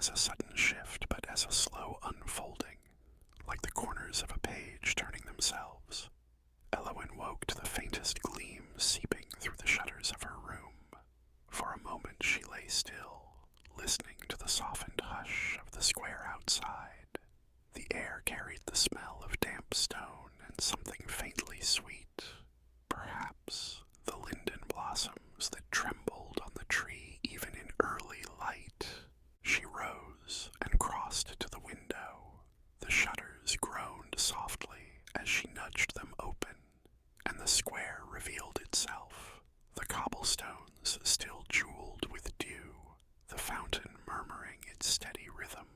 as a sudden shift, but as a slow unfolding, like the corners of a page turning themselves. Elowen woke to the faintest gleam seeping through the shutters of her room. For a moment she lay still, listening to the softened hush of the square outside. The air carried the smell of damp stone and something faintly sweet, perhaps the linden blossoms that trembled on the tree even in early light. She rose and crossed to the window. The shutters groaned softly as she nudged them open, and the square revealed itself, the cobblestones still jeweled with dew, the fountain murmuring its steady rhythm,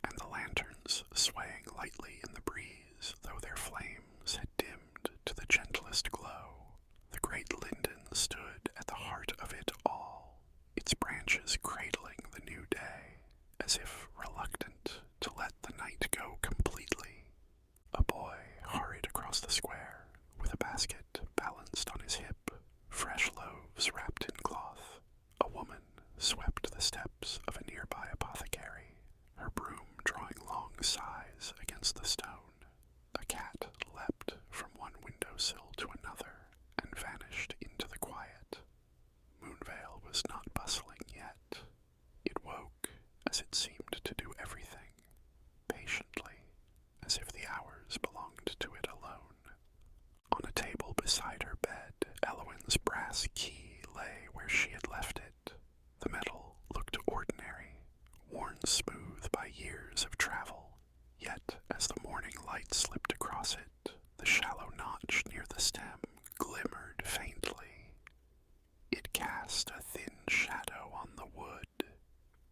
and the lanterns swaying lightly in the breeze, though their flames had dimmed to the gentlest glow. The great linden stood at the heart of it all, its branches cradling the new day, as if reluctant to let the night go completely. A boy hurried across the square, with a basket balanced on his hip, fresh loaves wrapped in cloth. A woman swept the steps of a nearby apothecary, her broom drawing long sighs against the stone. A cat leapt from one windowsill to another and vanished into the quiet. Moonvale was not bustling yet. It woke, as it seemed to do everything, patiently, as if the hours belonged to it alone. On a table beside her bed, Elowen's brass key lay where she had left it. The metal looked ordinary, worn smooth by years of travel, yet as the morning light slipped across it, the shallow notch near the stem glimmered faintly. It cast a thin shadow on the wood,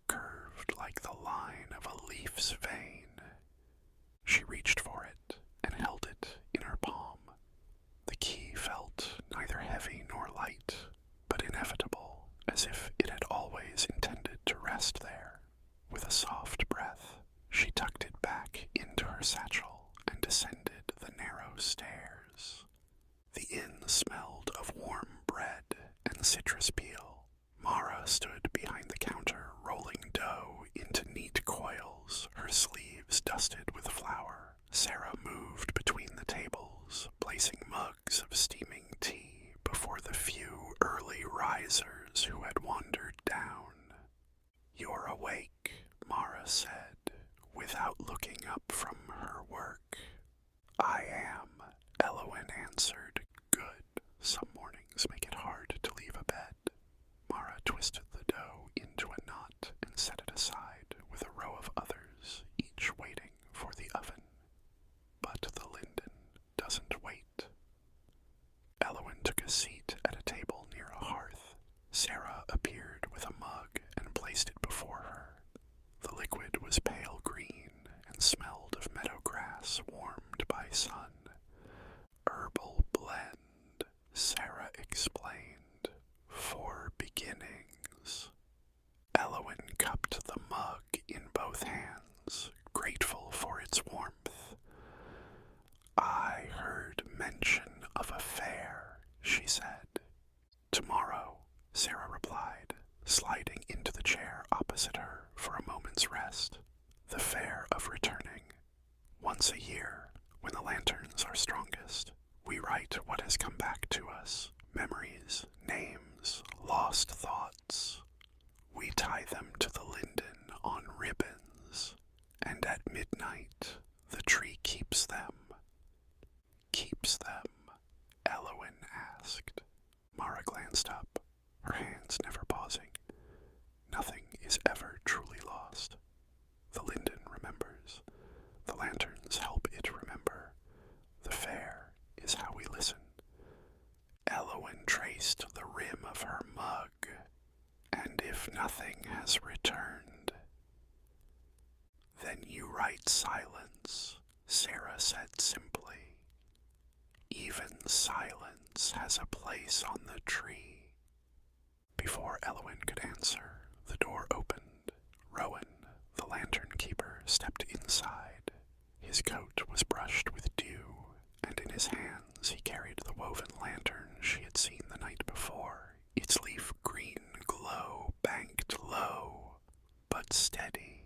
curved like the line of a leaf's vein. She reached for it and held it in her palm. The key felt neither heavy nor light, but inevitable, as if it had always intended to rest there. With a soft breath, she tucked it back into her satchel and descended the narrow stairs. The inn smelled of warm bread and citrus peel. Mara stood behind the counter, rolling dough into neat coils, her sleeves dusted with flour. Sarah moved between the tables, placing mugs of steaming tea before the few early risers who had wandered down. "You're awake," Mara said, without looking up from her work. "I am," Elowen answered. "Good. Some mornings make it hard to leave a bed." Mara twisted the dough into a knot and set it aside with a row of others, each waiting for the oven. But the linden doesn't wait. Elowen took a seat at a table near a hearth. Sarah appeared with a mug and placed it before her. The liquid was pale green and smelled of meadow grass warmed by sun. "Herbal blend," Sarah explained, "for beginnings." Elowen cupped the mug in both hands, grateful for its warmth. "I heard mention of a fair," she said. "Tomorrow," Sarah replied, sliding into the chair opposite her for a moment's rest. "The fair of returning. Once a year, when the lanterns are strongest, we write what has come back to us, memories, names, lost thoughts. We tie them to the linden on ribbons, and at midnight the tree keeps them." "Keeps them?" Elowen asked. Mara glanced up, her hands never pausing. "Nothing is ever truly lost. The linden remembers. The lanterns help it remember. The fair is how we listen." Elowen traced the rim of her mug. "And if nothing has returned?" "Then you write silence," Sarah said simply. "Even silence has a place on the tree." Before Elowen could answer, the door opened. Rowan, the lantern keeper, stepped inside. His coat was brushed with dew, and in his hands he carried the woven lantern she had seen the night before, its leaf green glow banked low, but steady.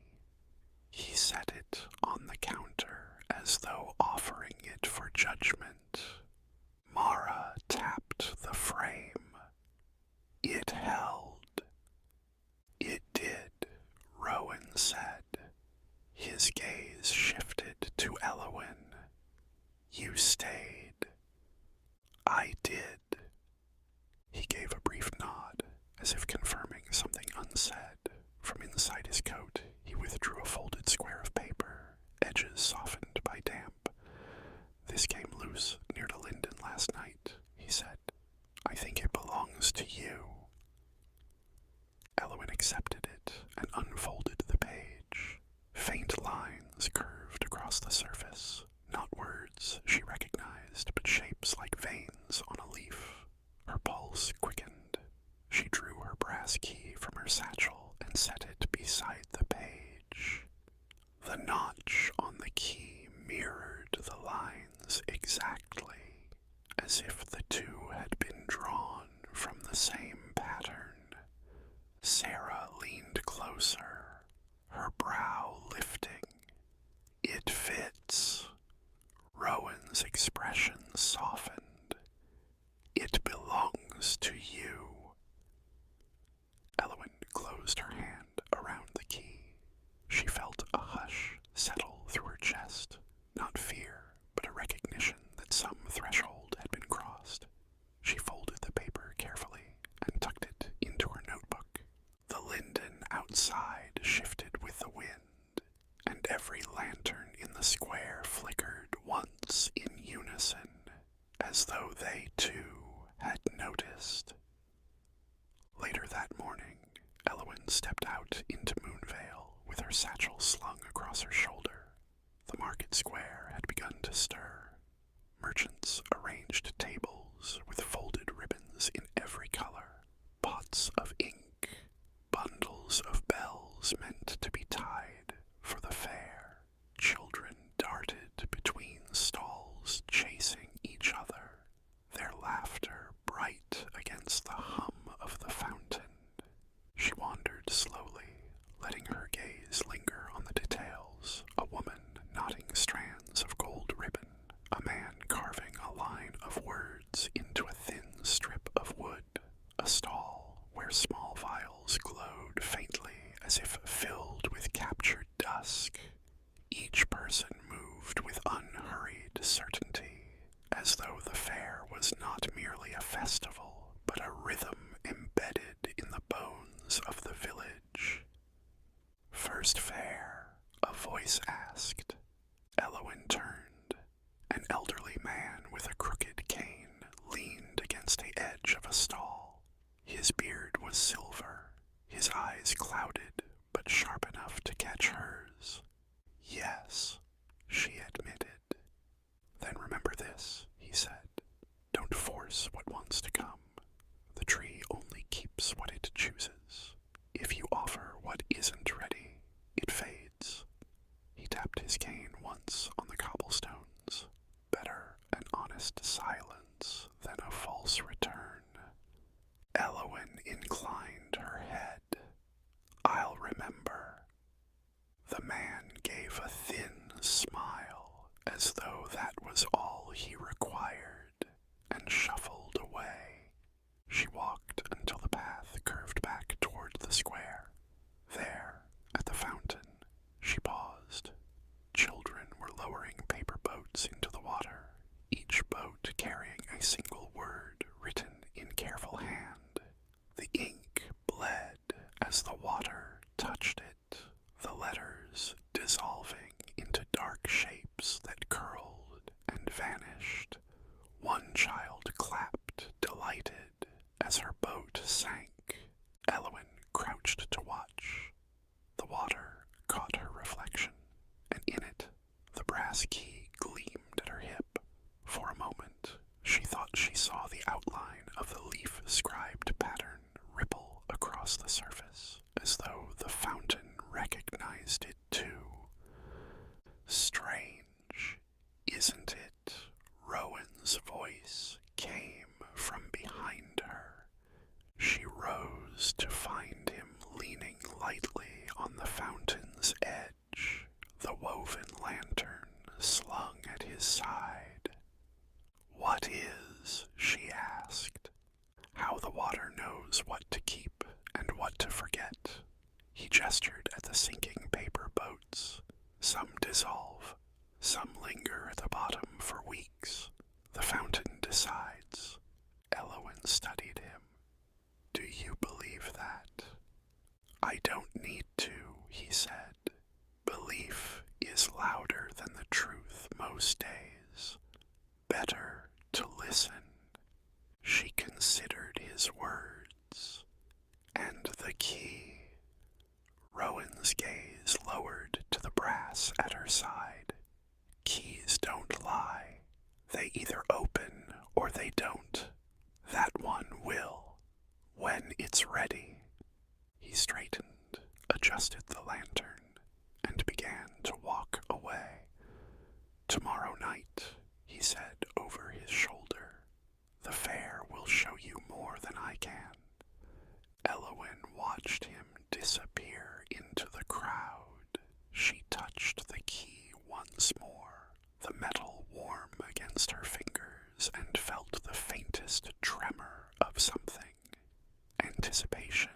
stayed. I did. He gave a brief nod, as if confirming something unsaid. From inside his coat, he withdrew a folded square of paper, edges softened by damp. This came loose near the linden last night, he said. I think it belongs to you. Elowen accepted it and unfolded the page. Faint lines curved across the surface, not words she recognized, but shapes like veins on a leaf. Her pulse quickened. She drew her brass key from her satchel and set it beside the page. The notch on the key mirrored the lines exactly, as if the two had been drawn from the same pattern. Sarah leaned closer, her brow lifting. It fits. Rowan's expression softened. It belongs to you. Elowen closed her hand around the key. She felt a hush settle through her chest, not fear, but a recognition that some threshold had been crossed. She folded the paper carefully and tucked it into her notebook. The linden outside shifted with the wind, and every lantern in the square flickered once in unison, as though they too had noticed. Later that morning, Elowen stepped out into Moonvale with her satchel slung across her shoulder. The market square had begun to stir. Merchants arranged tables with folded ribbons in every color, pots of ink, bundles of bells meant to be tied for the fair. Children darted between stalls, chasing each other, their laughter bright against the hum of the fountain. She wandered slowly, letting her gaze linger on the details. A woman knotting strands of gold ribbon, a man carving a line of words into a thin strip of wood, a stall where small vials glowed faintly as if filled with captured dusk. Each person moved with unhurried certainty, as though the fair was not merely a festival, but a rhythm embedded in the bones of the village. First fair, a voice asked. Elowen turned. An elderly man with a crooked cane leaned against the edge of a stall. His beard was silver, his eyes clouded, but sharp enough to catch hers. Yes, she admitted. Then remember this, he said. Don't force what wants to come. The tree only keeps what it chooses. If you offer what isn't ready, it fades. He tapped his cane once on the cobblestones. Better an honest silence than a false return. Elowen inclined her head. I'll remember. The man gave a thin smile, as though that was all he required, and shuffled away. She walked until the path curved back toward the square. There, at the fountain, she paused. Children were lowering paper boats into the water, each boat carrying a single word written in careful hand. The ink bled as the water touched it, the letters dissolving into dark shapes that curled and vanished. One child clapped, delighted, as her boat sank. Elowen crouched to watch. The water caught her reflection, and in it, the brass key gleamed at her hip. For a moment, she thought she saw the outline of the leaf-scribed pattern ripple across the surface, as though the fountain recognized it too. Strange, isn't it? Rowan's voice came from behind her. She rose to find him leaning lightly on the fountain's edge, the woven lantern slung at his side. What is? She asked. How the water knows what to keep and what to forget. He gestured at the sinking paper boats. Some dissolve, Some linger at the bottom for weeks. The fountain decides. Elowen studied him. Do you believe that? I don't need to, he said. Belief is louder than the truth most days. Better to listen. She considered his words. And the key. Rowan's gaze lowered to the brass at her side. Keys don't lie. They either open or they don't. That one will, when it's ready. He straightened, adjusted the lantern, and began to walk away. Tomorrow night, he said over his shoulder, the fair will show you more than I can. Elowen watched him disappear into the crowd. She touched the key once more, the metal warm against her fingers, and felt the faintest tremor of something. Anticipation